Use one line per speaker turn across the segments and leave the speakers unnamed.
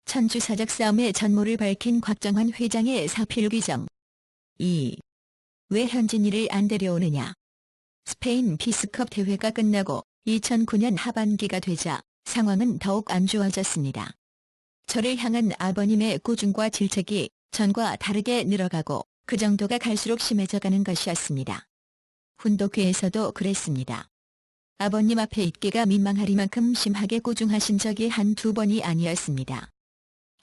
천주사적 싸움의 전모를 밝힌 곽정환 회장의 사필 규정. 2. 왜 현진이를 안 데려오느냐. 스페인 피스컵 대회가 끝나고 2009년 하반기가 되자 상황은 더욱 안 좋아졌습니다. 저를 향한 아버님의 꾸중과 질책이 전과 다르게 늘어가고 그 정도가 갈수록 심해져가는 것이었습니다. 훈독회에서도 그랬습니다. 아버님 앞에 있기가 민망하리만큼 심하게 꾸중하신 적이 한두 번이 아니었습니다.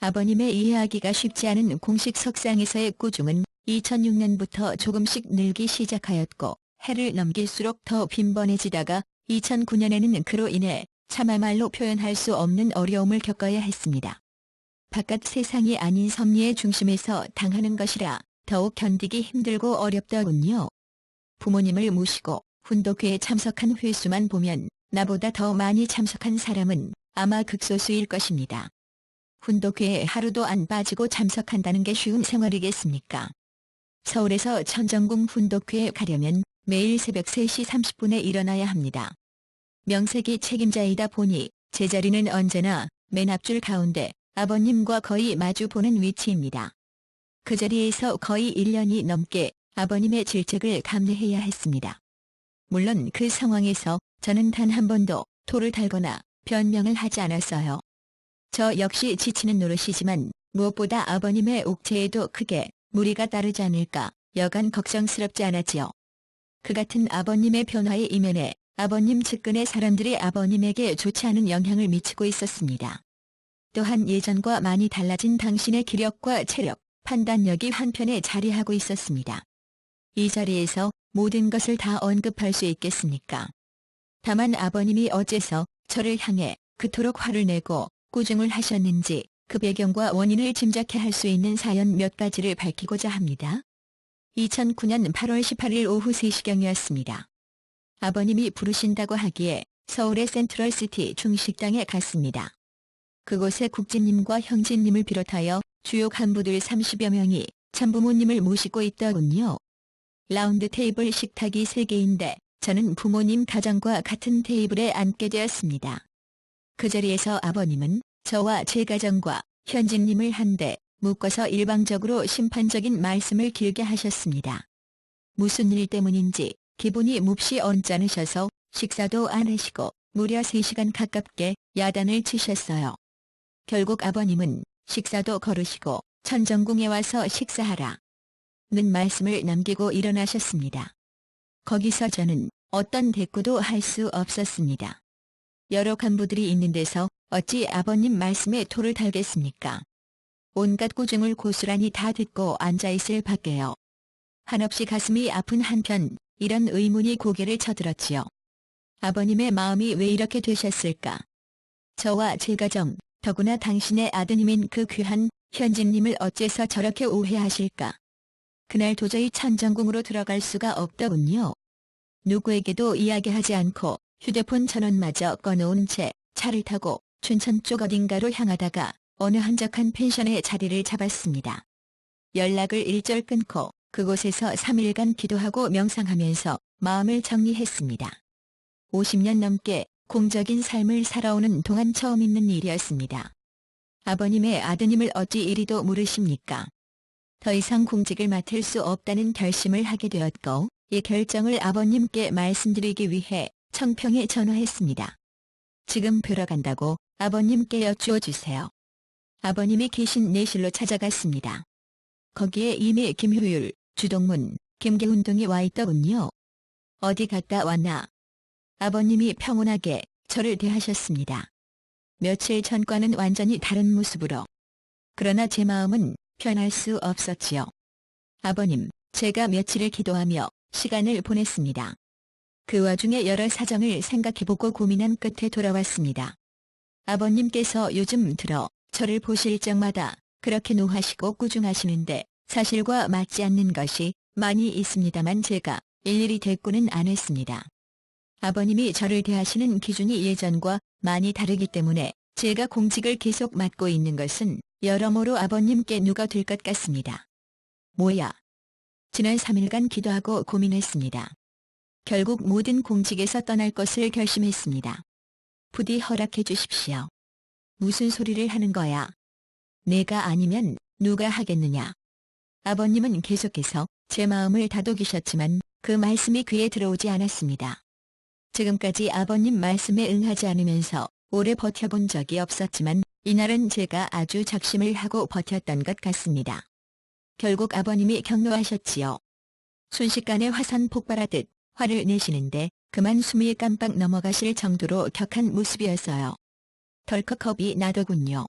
아버님의 이해하기가 쉽지 않은 공식 석상에서의 꾸중은 2006년부터 조금씩 늘기 시작하였고 해를 넘길수록 더 빈번해지다가 2009년에는 그로 인해 차마 말로 표현할 수 없는 어려움을 겪어야 했습니다. 바깥 세상이 아닌 섭리의 중심에서 당하는 것이라 더욱 견디기 힘들고 어렵더군요. 부모님을 모시고 훈독회에 참석한 횟수만 보면 나보다 더 많이 참석한 사람은 아마 극소수일 것입니다. 훈독회에 하루도 안 빠지고 참석한다는 게 쉬운 생활이겠습니까? 서울에서 천정궁 훈독회에 가려면 매일 새벽 3시 30분에 일어나야 합니다. 명색이 책임자이다 보니 제 자리는 언제나 맨 앞줄 가운데 아버님과 거의 마주 보는 위치입니다. 그 자리에서 거의 1년이 넘게 아버님의 질책을 감내해야 했습니다. 물론 그 상황에서 저는 단 한 번도 토를 달거나 변명을 하지 않았어요. 저 역시 지치는 노릇이지만 무엇보다 아버님의 옥체에도 크게 무리가 따르지 않을까 여간 걱정스럽지 않았지요. 그 같은 아버님의 변화의 이면에 아버님 측근의 사람들이 아버님에게 좋지 않은 영향을 미치고 있었습니다. 또한 예전과 많이 달라진 당신의 기력과 체력, 판단력이 한편에 자리하고 있었습니다. 이 자리에서 모든 것을 다 언급할 수 있겠습니까? 다만 아버님이 어째서 저를 향해 그토록 화를 내고 꾸중을 하셨는지 그 배경과 원인을 짐작해 할 수 있는 사연 몇 가지를 밝히고자 합니다. 2009년 8월 18일 오후 3시경이었습니다. 아버님이 부르신다고 하기에 서울의 센트럴시티 중식당에 갔습니다. 그곳에 국진님과 형진님을 비롯하여 주요 간부들 30여 명이 참부모님을 모시고 있더군요. 라운드 테이블 식탁이 3개인데 저는 부모님 가정과 같은 테이블에 앉게 되었습니다. 그 자리에서 아버님은 저와 제 가정과 현진님을 한데 묶어서 일방적으로 심판적인 말씀을 길게 하셨습니다. 무슨 일 때문인지 기분이 몹시 언짢으셔서 식사도 안 하시고 무려 3시간 가깝게 야단을 치셨어요. 결국 아버님은 식사도 거르시고 천정궁에 와서 식사하라 는 말씀을 남기고 일어나셨습니다. 거기서 저는 어떤 대꾸도 할 수 없었습니다. 여러 간부들이 있는 데서 어찌 아버님 말씀에 토를 달겠습니까? 온갖 꾸중을 고스란히 다 듣고 앉아있을 밖에요. 한없이 가슴이 아픈 한편 이런 의문이 고개를 쳐들었지요. 아버님의 마음이 왜 이렇게 되셨을까? 저와 제 가정, 더구나 당신의 아드님인 그 귀한 현진님을 어째서 저렇게 오해하실까? 그날 도저히 천정궁으로 들어갈 수가 없더군요. 누구에게도 이야기하지 않고 휴대폰 전원마저 꺼놓은 채 차를 타고 춘천 쪽 어딘가로 향하다가 어느 한적한 펜션에 자리를 잡았습니다. 연락을 일절 끊고 그곳에서 3일간 기도하고 명상하면서 마음을 정리했습니다. 50년 넘게 공적인 삶을 살아오는 동안 처음 있는 일이었습니다. 아버님의 아드님을 어찌 이리도 모르십니까? 더 이상 공직을 맡을 수 없다는 결심을 하게 되었고 이 결정을 아버님께 말씀드리기 위해 청평에 전화했습니다. 지금 뵈러 간다고 아버님께 여쭈어 주세요. 아버님이 계신 내실로 찾아갔습니다. 거기에 이미 김효율, 주동문, 김계훈 등이 와 있더군요. 어디 갔다 왔나? 아버님이 평온하게 저를 대하셨습니다. 며칠 전과는 완전히 다른 모습으로. 그러나 제 마음은 편할 수 없었지요. 아버님, 제가 며칠을 기도하며 시간을 보냈습니다. 그 와중에 여러 사정을 생각해보고 고민한 끝에 돌아왔습니다. 아버님께서 요즘 들어 저를 보실 적마다 그렇게 노하시고 꾸중하시는데 사실과 맞지 않는 것이 많이 있습니다만 제가 일일이 대꾸는 안 했습니다. 아버님이 저를 대하시는 기준이 예전과 많이 다르기 때문에 제가 공직을 계속 맡고 있는 것은 여러모로 아버님께 누가 될 것 같습니다. 뭐야? 지난 3일간 기도하고 고민했습니다. 결국 모든 공직에서 떠날 것을 결심했습니다. 부디 허락해 주십시오. 무슨 소리를 하는 거야? 내가 아니면 누가 하겠느냐. 아버님은 계속해서 제 마음을 다독이셨지만 그 말씀이 귀에 들어오지 않았습니다. 지금까지 아버님 말씀에 응하지 않으면서 오래 버텨본 적이 없었지만 이날은 제가 아주 작심을 하고 버텼던 것 같습니다. 결국 아버님이 격노하셨지요. 순식간에 화산 폭발하듯 화를 내시는데 그만 숨이 깜빡 넘어가실 정도로 격한 모습이었어요. 덜컥 겁이 나더군요.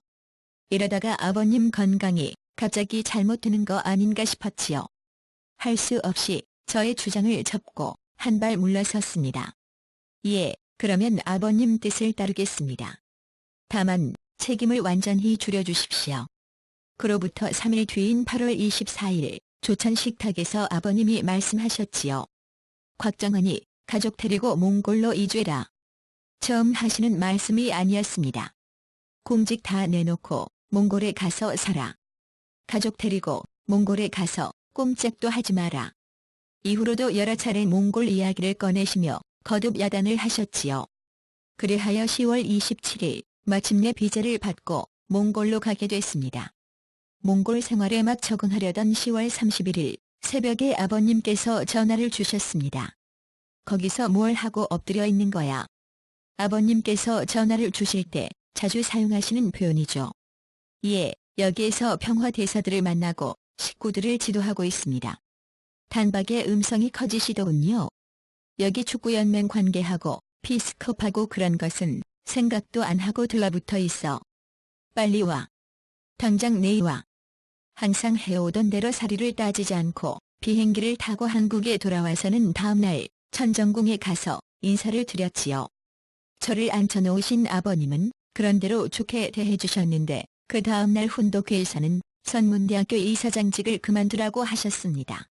이러다가 아버님 건강이 갑자기 잘못되는 거 아닌가 싶었지요. 할 수 없이 저의 주장을 접고 한 발 물러섰습니다. 예, 그러면 아버님 뜻을 따르겠습니다. 다만 책임을 완전히 줄여주십시오. 그로부터 3일 뒤인 8월 24일 조천 식탁에서 아버님이 말씀하셨지요. 곽정환이 가족 데리고 몽골로 이주해라. 처음 하시는 말씀이 아니었습니다. 공직 다 내놓고 몽골에 가서 살아. 가족 데리고 몽골에 가서 꼼짝도 하지 마라. 이후로도 여러 차례 몽골 이야기를 꺼내시며 거듭 야단을 하셨지요. 그리하여 10월 27일 마침내 비자를 받고 몽골로 가게 됐습니다. 몽골 생활에 막 적응하려던 10월 31일 새벽에 아버님께서 전화를 주셨습니다. 거기서 뭘 하고 엎드려 있는 거야. 아버님께서 전화를 주실 때 자주 사용하시는 표현이죠. 예, 여기에서 평화대사들을 만나고 식구들을 지도하고 있습니다. 단박에 음성이 커지시더군요. 여기 축구연맹 관계하고 피스컵하고 그런 것은 생각도 안 하고 들러붙어 있어. 빨리 와. 당장 내일 와. 항상 해오던 대로 사리를 따지지 않고 비행기를 타고 한국에 돌아와서는 다음날 천정궁에 가서 인사를 드렸지요. 저를 앉혀놓으신 아버님은 그런대로 좋게 대해주셨는데 그 다음날 훈독회에서는 선문대학교 이사장직을 그만두라고 하셨습니다.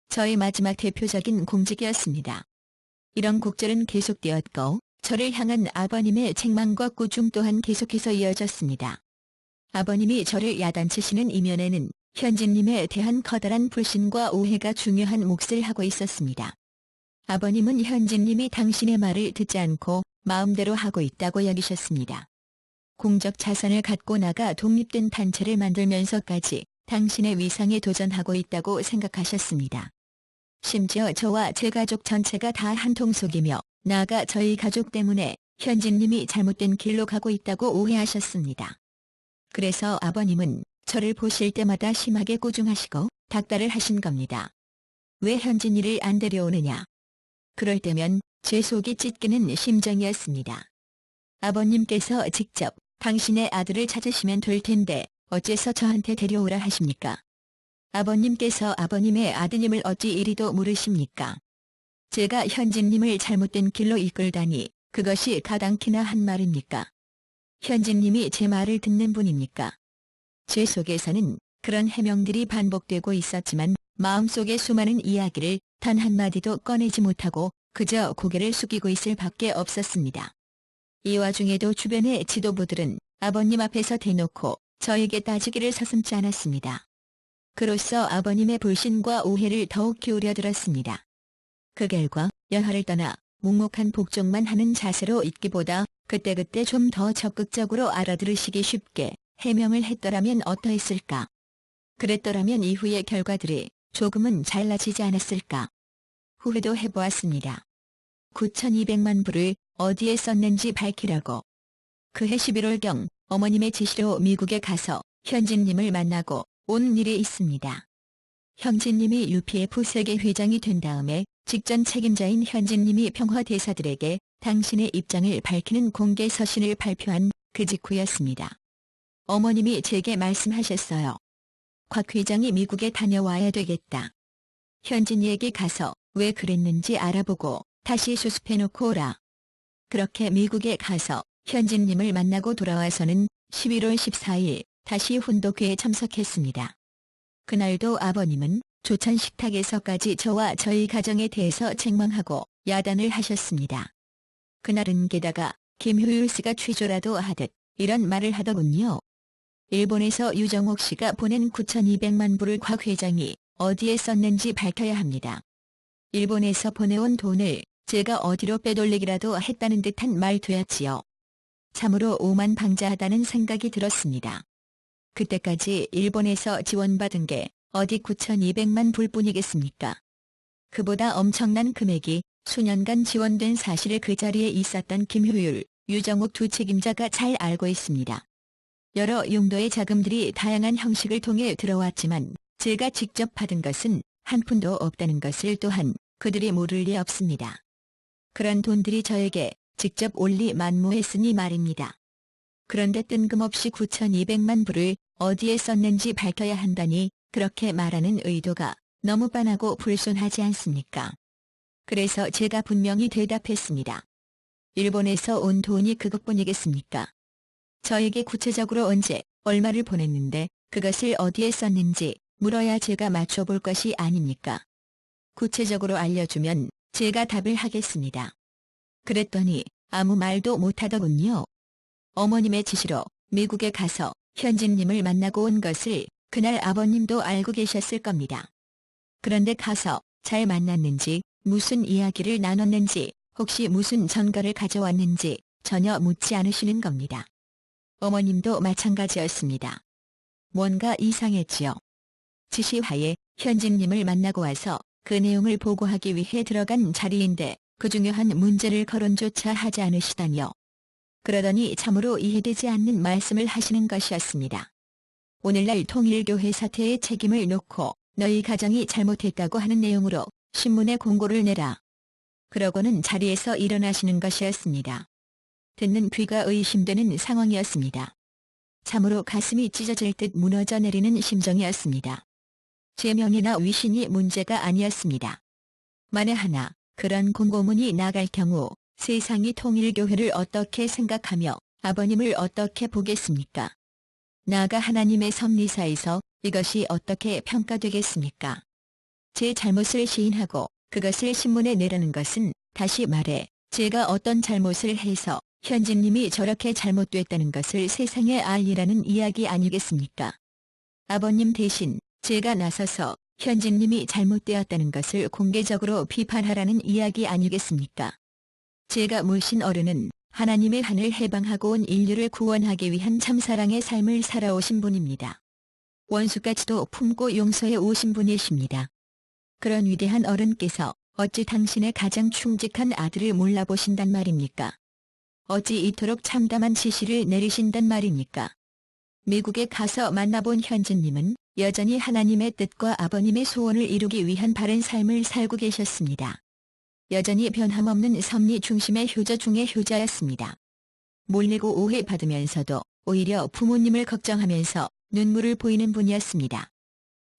저의 마지막 대표적인 공직이었습니다. 이런 곡절은 계속되었고 저를 향한 아버님의 책망과 꾸중 또한 계속해서 이어졌습니다. 아버님이 저를 야단치시는 이면에는 현진님에 대한 커다란 불신과 오해가 중요한 몫을 하고 있었습니다. 아버님은 현진님이 당신의 말을 듣지 않고 마음대로 하고 있다고 여기셨습니다. 공적 자산을 갖고 나가 독립된 단체를 만들면서까지 당신의 위상에 도전하고 있다고 생각하셨습니다. 심지어 저와 제 가족 전체가 다 한통속이며 나아가 저희 가족 때문에 현진님이 잘못된 길로 가고 있다고 오해하셨습니다. 그래서 아버님은 저를 보실 때마다 심하게 꾸중하시고 닥달을 하신 겁니다. 왜 현진이를 안 데려오느냐. 그럴 때면 제 속이 찢기는 심정이었습니다. 아버님께서 직접 당신의 아들을 찾으시면 될 텐데 어째서 저한테 데려오라 하십니까? 아버님께서 아버님의 아드님을 어찌 이리도 모르십니까? 제가 현진님을 잘못된 길로 이끌다니 그것이 가당키나 한 말입니까? 현진님이 제 말을 듣는 분입니까? 제 속에서는 그런 해명들이 반복되고 있었지만 마음속의 수많은 이야기를 단 한마디도 꺼내지 못하고 그저 고개를 숙이고 있을 밖에 없었습니다. 이 와중에도 주변의 지도부들은 아버님 앞에서 대놓고 저에게 따지기를 서슴지 않았습니다. 그로써 아버님의 불신과 오해를 더욱 기울여들었습니다. 그 결과 연화를 떠나 묵묵한 복종만 하는 자세로 있기보다 그때그때 좀 더 적극적으로 알아들으시기 쉽게 해명을 했더라면 어떠했을까. 그랬더라면 이후의 결과들이 조금은 달라지지 않았을까. 후회도 해보았습니다. 9,200만 불을 어디에 썼는지 밝히라고. 그해 11월경 어머님의 지시로 미국에 가서 현진님을 만나고 온 일이 있습니다. 현진님이 UPF 세계 회장이 된 다음에 직전 책임자인 현진님이 평화대사들에게 당신의 입장을 밝히는 공개 서신을 발표한 그 직후였습니다. 어머님이 제게 말씀하셨어요. 곽 회장이 미국에 다녀와야 되겠다. 현진이에게 가서 왜 그랬는지 알아보고 다시 수습해놓고 오라. 그렇게 미국에 가서 현진님을 만나고 돌아와서는 11월 14일 다시 훈독회에 참석했습니다. 그날도 아버님은 조천 식탁에서까지 저와 저희 가정에 대해서 책망하고 야단을 하셨습니다. 그날은 게다가 김효율 씨가 취조라도 하듯 이런 말을 하더군요. 일본에서 유정옥 씨가 보낸 9,200만 불을 곽 회장이 어디에 썼는지 밝혀야 합니다. 일본에서 보내온 돈을 제가 어디로 빼돌리기라도 했다는 듯한 말투였지요. 참으로 오만방자하다는 생각이 들었습니다. 그때까지 일본에서 지원받은 게 어디 9,200만 불뿐이겠습니까? 그보다 엄청난 금액이 수년간 지원된 사실을 그 자리에 있었던 김효율, 유정욱 두 책임자가 잘 알고 있습니다. 여러 용도의 자금들이 다양한 형식을 통해 들어왔지만 제가 직접 받은 것은 한 푼도 없다는 것을 또한 그들이 모를 리 없습니다. 그런 돈들이 저에게 직접 올리 만무했으니 말입니다. 그런데 뜬금없이 9,200만 불을 어디에 썼는지 밝혀야 한다니 그렇게 말하는 의도가 너무 빤하고 불손하지 않습니까? 그래서 제가 분명히 대답했습니다. 일본에서 온 돈이 그것뿐이겠습니까? 저에게 구체적으로 언제, 얼마를 보냈는데 그것을 어디에 썼는지 물어야 제가 맞춰볼 것이 아닙니까? 구체적으로 알려주면 제가 답을 하겠습니다. 그랬더니 아무 말도 못하더군요. 어머님의 지시로 미국에 가서 현진님을 만나고 온 것을 그날 아버님도 알고 계셨을 겁니다. 그런데 가서 잘 만났는지, 무슨 이야기를 나눴는지, 혹시 무슨 전가를 가져왔는지 전혀 묻지 않으시는 겁니다. 어머님도 마찬가지였습니다. 뭔가 이상했지요. 지시하에 현진님을 만나고 와서 그 내용을 보고하기 위해 들어간 자리인데 그 중요한 문제를 거론조차 하지 않으시다니요. 그러더니 참으로 이해되지 않는 말씀을 하시는 것이었습니다. 오늘날 통일교회 사태의 책임을 놓고 너희 가정이 잘못했다고 하는 내용으로 신문에 공고를 내라. 그러고는 자리에서 일어나시는 것이었습니다. 듣는 귀가 의심되는 상황이었습니다. 참으로 가슴이 찢어질 듯 무너져 내리는 심정이었습니다. 제 명예나 위신이 문제가 아니었습니다. 만에 하나 그런 공고문이 나갈 경우 세상이 통일교회를 어떻게 생각하며 아버님을 어떻게 보겠습니까? 나아가 하나님의 섭리사에서 이것이 어떻게 평가되겠습니까? 제 잘못을 시인하고 그것을 신문에 내라는 것은 다시 말해 제가 어떤 잘못을 해서 현진님이 저렇게 잘못됐다는 것을 세상에 알리라는 이야기 아니겠습니까? 아버님 대신 제가 나서서 현진님이 잘못되었다는 것을 공개적으로 비판하라는 이야기 아니겠습니까? 제가 모신 어른은 하나님의 한을 해방하고 온 인류를 구원하기 위한 참사랑의 삶을 살아오신 분입니다. 원수까지도 품고 용서해 오신 분이십니다. 그런 위대한 어른께서 어찌 당신의 가장 충직한 아들을 몰라보신단 말입니까? 어찌 이토록 참담한 지시를 내리신단 말입니까? 미국에 가서 만나본 현진님은 여전히 하나님의 뜻과 아버님의 소원을 이루기 위한 바른 삶을 살고 계셨습니다. 여전히 변함없는 섭리 중심의 효자 중의 효자였습니다. 몰리고 오해받으면서도 오히려 부모님을 걱정하면서 눈물을 보이는 분이었습니다.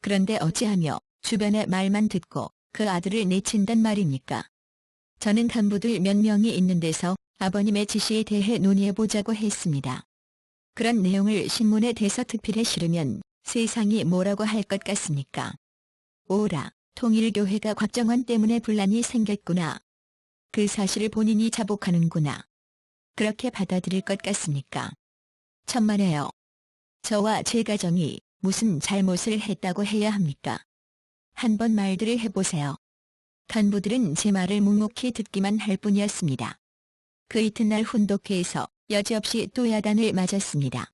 그런데 어찌하며 주변의 말만 듣고 그 아들을 내친단 말입니까? 저는 간부들 몇 명이 있는 데서 아버님의 지시에 대해 논의해보자고 했습니다. 그런 내용을 신문에 대서특필에 실으면 세상이 뭐라고 할 것 같습니까? 오라, 통일교회가 곽정환 때문에 분란이 생겼구나. 그 사실을 본인이 자복하는구나. 그렇게 받아들일 것 같습니까? 천만에요. 저와 제 가정이 무슨 잘못을 했다고 해야 합니까? 한번 말들을 해보세요. 간부들은 제 말을 묵묵히 듣기만 할 뿐이었습니다. 그 이튿날 훈독회에서 여지없이 또 야단을 맞았습니다.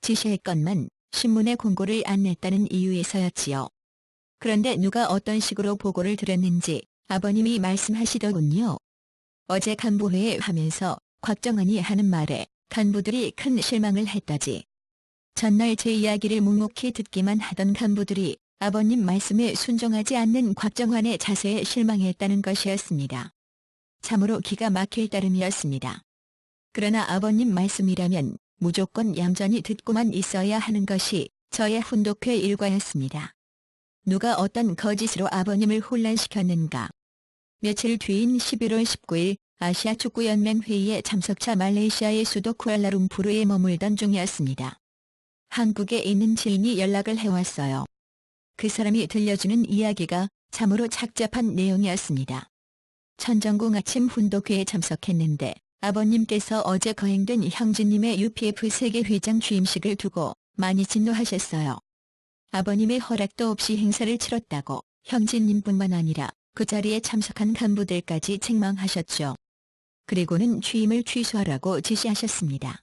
지시했건만 신문에 공고를 안 냈다는 이유에서였지요. 그런데 누가 어떤 식으로 보고를 드렸는지 아버님이 말씀하시더군요. 어제 간부회에 하면서 곽정환이 하는 말에 간부들이 큰 실망을 했다지. 전날 제 이야기를 묵묵히 듣기만 하던 간부들이 아버님 말씀에 순종하지 않는 곽정환의 자세에 실망했다는 것이었습니다. 참으로 기가 막힐 따름이었습니다. 그러나 아버님 말씀이라면 무조건 얌전히 듣고만 있어야 하는 것이 저의 훈독회 일과였습니다. 누가 어떤 거짓으로 아버님을 혼란시켰는가. 며칠 뒤인 11월 19일 아시아 축구연맹 회의에 참석차 말레이시아의 수도 쿠알라룸푸르에 머물던 중이었습니다. 한국에 있는 지인이 연락을 해왔어요. 그 사람이 들려주는 이야기가 참으로 착잡한 내용이었습니다. 천정궁 아침 훈독회에 참석했는데 아버님께서 어제 거행된 형진님의 UPF 세계회장 취임식을 두고 많이 진노하셨어요. 아버님의 허락도 없이 행사를 치렀다고 형진님뿐만 아니라 그 자리에 참석한 간부들까지 책망하셨죠. 그리고는 취임을 취소하라고 지시하셨습니다.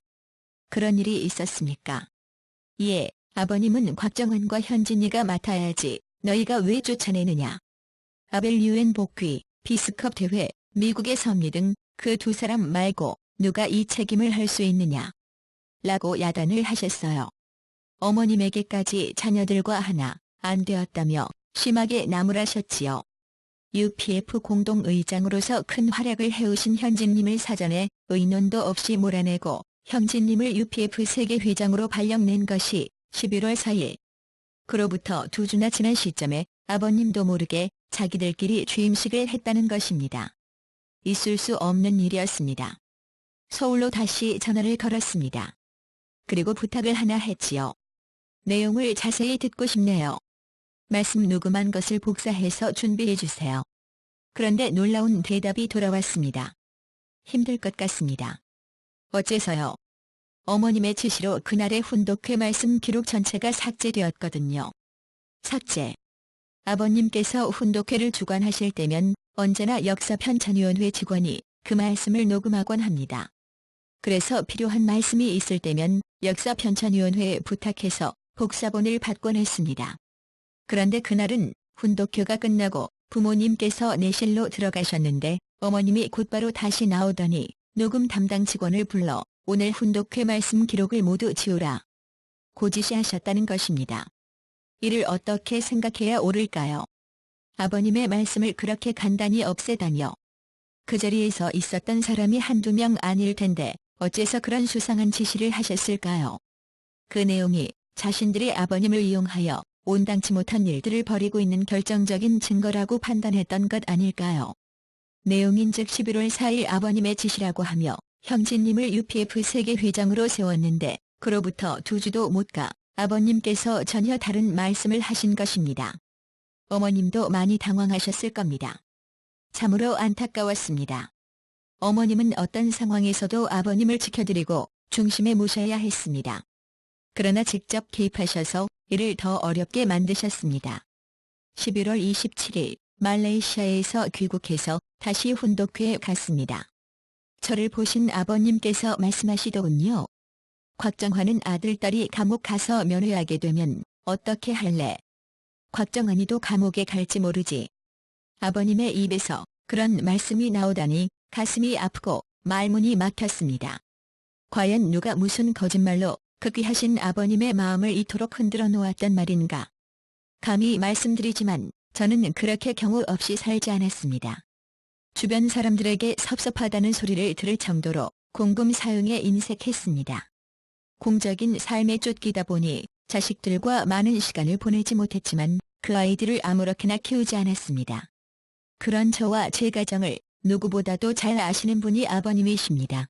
그런 일이 있었습니까? 예, 아버님은 곽정환과 현진이가 맡아야지 너희가 왜 쫓아내느냐. 아벨 유엔 복귀, 피스컵 대회, 미국의 섭리 등 그 두 사람 말고 누가 이 책임을 할 수 있느냐. 라고 야단을 하셨어요. 어머님에게까지 자녀들과 하나 안 되었다며 심하게 나무라셨지요. UPF 공동의장으로서 큰 활약을 해오신 현진님을 사전에 의논도 없이 몰아내고 현진님을 UPF 세계회장으로 발령낸 것이 11월 4일. 그로부터 2주나 지난 시점에 아버님도 모르게 자기들끼리 취임식을 했다는 것입니다. 있을 수 없는 일이었습니다. 서울로 다시 전화를 걸었습니다. 그리고 부탁을 하나 했지요. 내용을 자세히 듣고 싶네요. 말씀 녹음한 것을 복사해서 준비해 주세요. 그런데 놀라운 대답이 돌아왔습니다. 힘들 것 같습니다. 어째서요? 어머님의 지시로 그날의 훈독회 말씀 기록 전체가 삭제되었거든요. 삭제. 아버님께서 훈독회를 주관하실 때면 언제나 역사편찬위원회 직원이 그 말씀을 녹음하곤 합니다. 그래서 필요한 말씀이 있을 때면 역사편찬위원회에 부탁해서 복사본을 받곤 했습니다. 그런데 그날은 훈독회가 끝나고 부모님께서 내실로 들어가셨는데 어머님이 곧바로 다시 나오더니 녹음 담당 직원을 불러 오늘 훈독회 말씀 기록을 모두 지우라 고 지시하셨다는 것입니다. 이를 어떻게 생각해야 옳을까요? 아버님의 말씀을 그렇게 간단히 없애다니요. 그 자리에서 있었던 사람이 한두 명 아닐 텐데 어째서 그런 수상한 지시를 하셨을까요? 그 내용이 자신들의 아버님을 이용하여 온당치 못한 일들을 벌이고 있는 결정적인 증거라고 판단했던 것 아닐까요? 내용인즉 11월 4일 아버님의 지시라고 하며 형진님을 UPF 세계회장으로 세웠는데 그로부터 2주도 못 가 아버님께서 전혀 다른 말씀을 하신 것입니다. 어머님도 많이 당황하셨을 겁니다. 참으로 안타까웠습니다. 어머님은 어떤 상황에서도 아버님을 지켜드리고 중심에 모셔야 했습니다. 그러나 직접 개입하셔서 이를 더 어렵게 만드셨습니다. 11월 27일 말레이시아에서 귀국해서 다시 훈독회에 갔습니다. 저를 보신 아버님께서 말씀하시더군요. 곽정환은 아들딸이 감옥 가서 면회하게 되면 어떻게 할래? 곽정환이도 감옥에 갈지 모르지. 아버님의 입에서 그런 말씀이 나오다니 가슴이 아프고 말문이 막혔습니다. 과연 누가 무슨 거짓말로 그 귀하신 아버님의 마음을 이토록 흔들어 놓았단 말인가. 감히 말씀드리지만 저는 그렇게 경우 없이 살지 않았습니다. 주변 사람들에게 섭섭하다는 소리를 들을 정도로 공금 사용에 인색했습니다. 공적인 삶에 쫓기다 보니 자식들과 많은 시간을 보내지 못했지만 그 아이들을 아무렇게나 키우지 않았습니다. 그런 저와 제 가정을 누구보다도 잘 아시는 분이 아버님이십니다.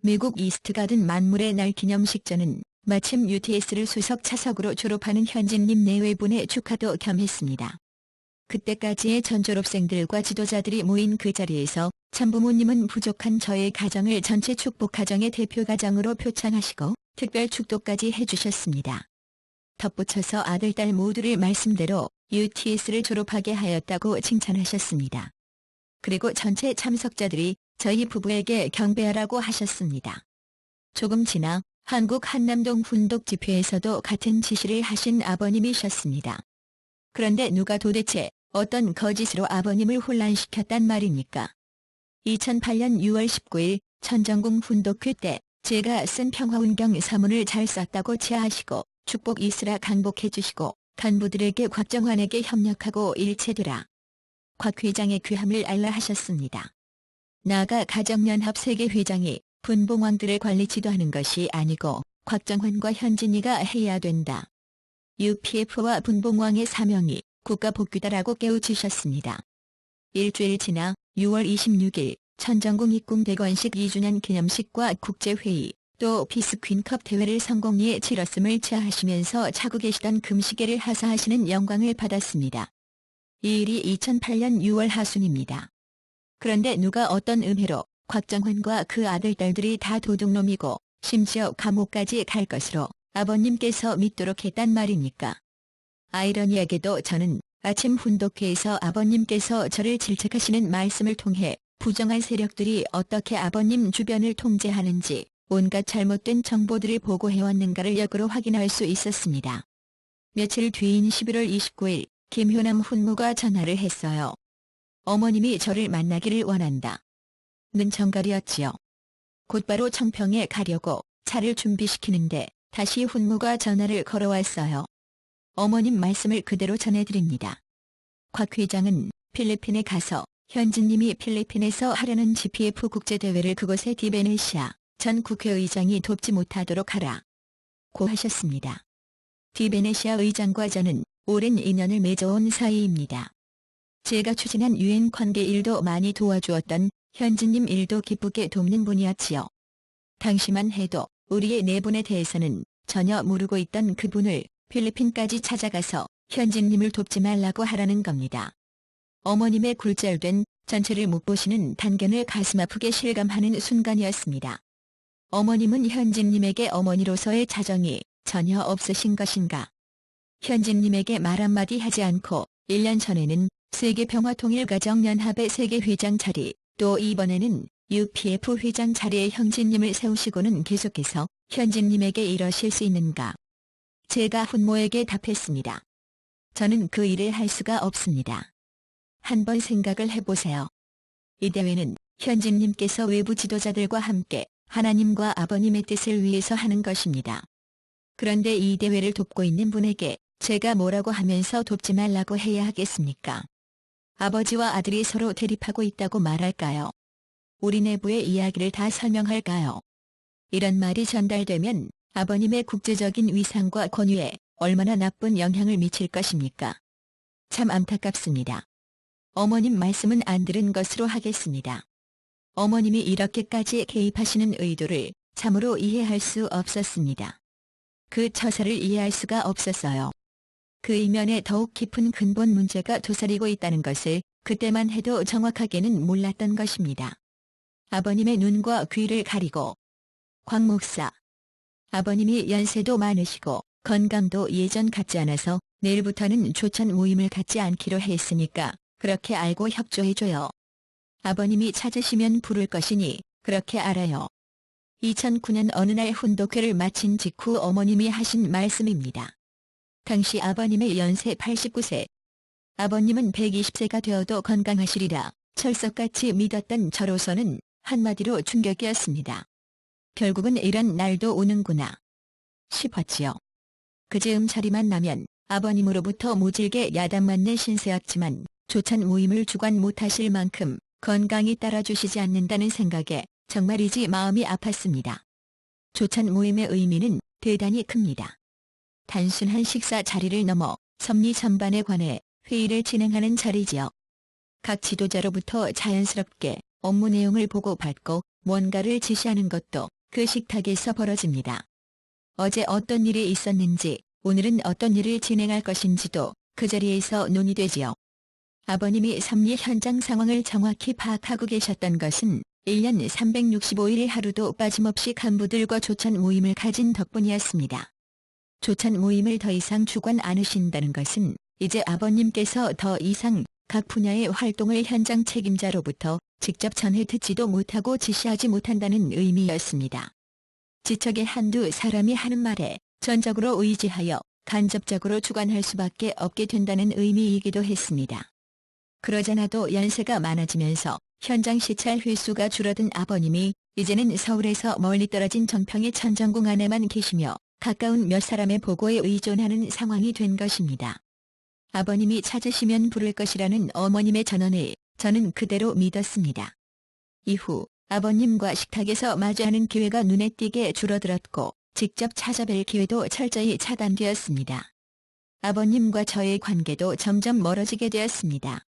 미국 이스트가든 만물의 날 기념식 전은 마침 UTS를 수석 차석으로 졸업하는 현진님 내외분의 축하도 겸했습니다. 그때까지의 전 졸업생들과 지도자들이 모인 그 자리에서 참부모님은 부족한 저의 가정을 전체 축복 가정의 대표 가정으로 표창하시고 특별 축도까지 해주셨습니다. 덧붙여서 아들, 딸 모두를 말씀대로 UTS를 졸업하게 하였다고 칭찬하셨습니다. 그리고 전체 참석자들이 저희 부부에게 경배하라고 하셨습니다. 조금 지나 한국 한남동 훈독 집회에서도 같은 지시를 하신 아버님이셨습니다. 그런데 누가 도대체 어떤 거짓으로 아버님을 혼란시켰단 말입니까? 2008년 6월 19일 천정궁 훈독회 때 제가 쓴 평화운경 사문을 잘 썼다고 치하하시고 축복 있으라 강복해 주시고 간부들에게 곽정환에게 협력하고 일체되라. 곽 회장의 귀함을 알라 하셨습니다. 나아가 가정연합 세계회장이 분봉왕들을 관리 지도하는 것이 아니고 곽정환과 현진이가 해야 된다. UPF와 분봉왕의 사명이 국가복귀다라고 깨우치셨습니다. 일주일 지나 6월 26일 천정궁 입궁대건식 2주년 기념식과 국제회의 또 피스퀸컵 대회를 성공리에 치렀음을 치하하시면서 차고 계시던 금시계를 하사하시는 영광을 받았습니다. 이 일이 2008년 6월 하순입니다. 그런데 누가 어떤 음해로 곽정환과 그 아들, 딸들이 다 도둑놈이고 심지어 감옥까지 갈 것으로 아버님께서 믿도록 했단 말입니까? 아이러니하게도 저는 아침 훈독회에서 아버님께서 저를 질책하시는 말씀을 통해 부정한 세력들이 어떻게 아버님 주변을 통제하는지 온갖 잘못된 정보들을 보고해왔는가를 역으로 확인할 수 있었습니다. 며칠 뒤인 11월 29일 김효남 훈무가 전화를 했어요. 어머님이 저를 만나기를 원한다. 는 정갈이었지요. 곧바로 청평에 가려고 차를 준비시키는데 다시 훈무가 전화를 걸어왔어요. 어머님 말씀을 그대로 전해드립니다. 곽 회장은 필리핀에 가서 현진님이 필리핀에서 하려는 GPF 국제대회를 그곳의 디베네시아 전 국회의장이 돕지 못하도록 하라. 고 하셨습니다. 디베네시아 의장과 저는 오랜 인연을 맺어온 사이입니다. 제가 추진한 유엔 관계 일도 많이 도와주었던 현진님 일도 기쁘게 돕는 분이었지요. 당시만 해도 우리의 내분에 대해서는 전혀 모르고 있던 그분을 필리핀까지 찾아가서 현진님을 돕지 말라고 하라는 겁니다. 어머님의 굴절된 전체를 못 보시는 단견을 가슴 아프게 실감하는 순간이었습니다. 어머님은 현진님에게 어머니로서의 자정이 전혀 없으신 것인가? 현진님에게 말 한마디 하지 않고 1년 전에는 세계평화통일가정연합의 세계회장 자리, 또 이번에는 UPF 회장 자리에 현진님을 세우시고는 계속해서 현진님에게 이러실 수 있는가? 제가 훈모에게 답했습니다. 저는 그 일을 할 수가 없습니다. 한번 생각을 해보세요. 이 대회는 현진님께서 외부 지도자들과 함께 하나님과 아버님의 뜻을 위해서 하는 것입니다. 그런데 이 대회를 돕고 있는 분에게 제가 뭐라고 하면서 돕지 말라고 해야 하겠습니까? 아버지와 아들이 서로 대립하고 있다고 말할까요? 우리 내부의 이야기를 다 설명할까요? 이런 말이 전달되면 아버님의 국제적인 위상과 권위에 얼마나 나쁜 영향을 미칠 것입니까? 참 안타깝습니다. 어머님 말씀은 안 들은 것으로 하겠습니다. 어머님이 이렇게까지 개입하시는 의도를 참으로 이해할 수 없었습니다. 그 처사를 이해할 수가 없었어요. 그 이면에 더욱 깊은 근본 문제가 도사리고 있다는 것을 그때만 해도 정확하게는 몰랐던 것입니다. 아버님의 눈과 귀를 가리고 곽 목사, 아버님이 연세도 많으시고 건강도 예전 같지 않아서 내일부터는 조천 모임을 갖지 않기로 했으니까 그렇게 알고 협조해줘요. 아버님이 찾으시면 부를 것이니 그렇게 알아요. 2009년 어느 날 훈독회를 마친 직후 어머님이 하신 말씀입니다. 당시 아버님의 연세 89세. 아버님은 120세가 되어도 건강하시리라 철석같이 믿었던 저로서는 한마디로 충격이었습니다. 결국은 이런 날도 오는구나 싶었지요. 그 즈음 자리만 나면 아버님으로부터 모질게 야단맞는 신세였지만 조천 모임을 주관 못하실 만큼 건강이 따라주시지 않는다는 생각에 정말이지 마음이 아팠습니다. 조천 모임의 의미는 대단히 큽니다. 단순한 식사 자리를 넘어 섭리 전반에 관해 회의를 진행하는 자리지요. 각 지도자로부터 자연스럽게 업무 내용을 보고받고 뭔가를 지시하는 것도 그 식탁에서 벌어집니다. 어제 어떤 일이 있었는지, 오늘은 어떤 일을 진행할 것인지도 그 자리에서 논의되지요. 아버님이 섭리 현장 상황을 정확히 파악하고 계셨던 것은 1년 365일 하루도 빠짐없이 간부들과 조천 모임을 가진 덕분이었습니다. 조천 모임을 더 이상 주관 않으신다는 것은 이제 아버님께서 더 이상 각 분야의 활동을 현장 책임자로부터 직접 전해 듣지도 못하고 지시하지 못한다는 의미였습니다. 지척의 한두 사람이 하는 말에 전적으로 의지하여 간접적으로 주관할 수밖에 없게 된다는 의미이기도 했습니다. 그러자나도 연세가 많아지면서 현장 시찰 횟수가 줄어든 아버님이 이제는 서울에서 멀리 떨어진 정평의 천정궁 안에만 계시며 가까운 몇 사람의 보고에 의존하는 상황이 된 것입니다. 아버님이 찾으시면 부를 것이라는 어머님의 전언을 저는 그대로 믿었습니다. 이후 아버님과 식탁에서 마주하는 기회가 눈에 띄게 줄어들었고 직접 찾아뵐 기회도 철저히 차단되었습니다. 아버님과 저의 관계도 점점 멀어지게 되었습니다.